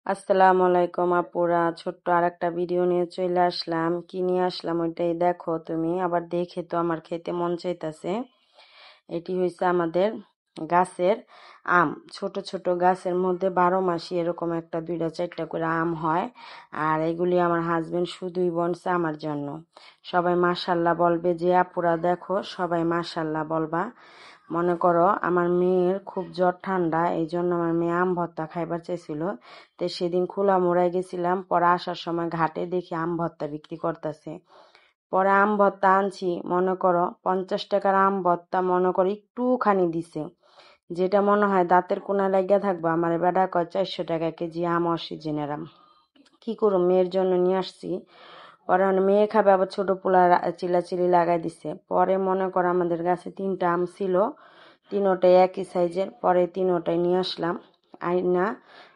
আসসালামু আলাইকুম আপুরা, ছোট্ট আর একটা ভিডিও নিয়ে চলে আসলাম। কি নিয়ে আসলাম ওইটাই দেখো তুমি। আবার দেখে তো আমার খেতে মন চাইতেছে। এটি হয়েছে আমাদের গাছের আম। ছোট ছোট গাছের মধ্যে 12 মাসই এরকম একটা দুইটা চারটা করে আম হয়। আর এগুলি আমার হাজবেন্ড শুধুই বনছে আমার জন্য। সবাই মাশাল্লাহ বলবে, যে আপুরা দেখো সবাই মাশাল্লাহ বলবা। মনে করো আমার মেয়ের খুব জ্বর ঠান্ডা, এই জন্য আমার মেয়ে আম ভর্তা খাইবার চাইছিল। তো সেদিন খোলা মোড়ায় গেছিলাম, পরে আসার সময় ঘাটে দেখি আম ভর্তা বিক্রি করতেছে। পরে আম ভর্তা আনছি, মনে করো 50 টাকার আম ভর্তা মনে করো একটুখানি দিছে, যেটা মনে হয় দাঁতের কোনা লাগিয়া থাকবো। আমার বেটা কয় 400 টাকা কেজি আম, অসিজনের আম। কি করো, মেয়ের জন্য নিয়ে আসছি। পরে মেয়ে খাবে, আবার ছোট পোলা চিলাচিলি লাগাই দিছে। পরে মনে করো আমাদের গাছে 3টা আম ছিল, তিনোটাই একই সাইজের। পরে তিনোটাই নিয়ে আসলাম আইনা,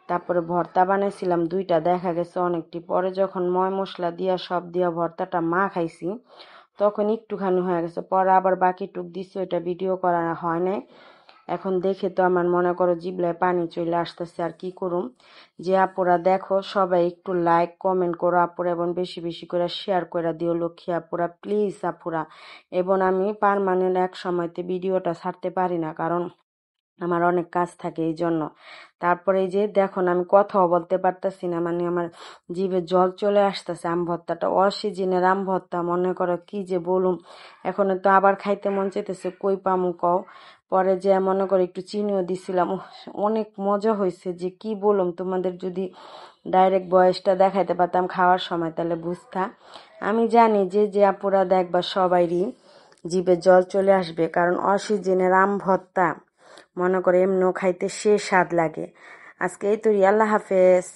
তারপরে ভর্তা বানাইছিলাম 2টা, দেখা গেছে অনেকটি। পরে যখন ময় মশলা দিয়া সব দিয়া ভর্তাটা মা খাইছি, তখন একটুখানি হয়ে গেছে। পরে আবার বাকি টুক দিছি, ওইটা ভিডিও করা হয় নাই। এখন দেখে তো আমার মনে করো জিবলায় পানি চলে আসতেছে। আর কি করুম। যে আপুরা দেখো সবাই একটু লাইক কমেন্ট করো আপুরা, এবং বেশি বেশি করে শেয়ার করে দিও লক্ষ্মী আপুরা, প্লিজ আপুরা। এবং আমি পার্মানেন্ট এক সময়তে ভিডিওটা ছাড়তে পারি না, কারণ আমার অনেক কাজ থাকে এই জন্য। তারপরে এই যে দেখো না, আমি কথাও বলতে পারতেছি না, মানে আমার জিভে জল চলে আসতেছে। আম ভর্তাটা অসিজনের আম ভর্তা, মনে করো কি যে বলুম। এখন তো আবার খাইতে মন চাইতেছে, কই পামু কও। পরে যে মনে করো একটু চিনিও দিছিলাম, অনেক মজা হয়েছে। যে কি বলুম তোমাদের, যদি ডাইরেক্ট বয়সটা দেখাইতে পারতাম খাওয়ার সময় তাহলে বুঝতা। আমি জানি যে যে আপুরা দেখবা সবাইরই জিভে জল চলে আসবে, কারণ অসিজনের আম ভর্তা মনে করে এমনিও খাইতে সে স্বাদ লাগে। আজকে এই তো, আল্লাহ হাফেজ।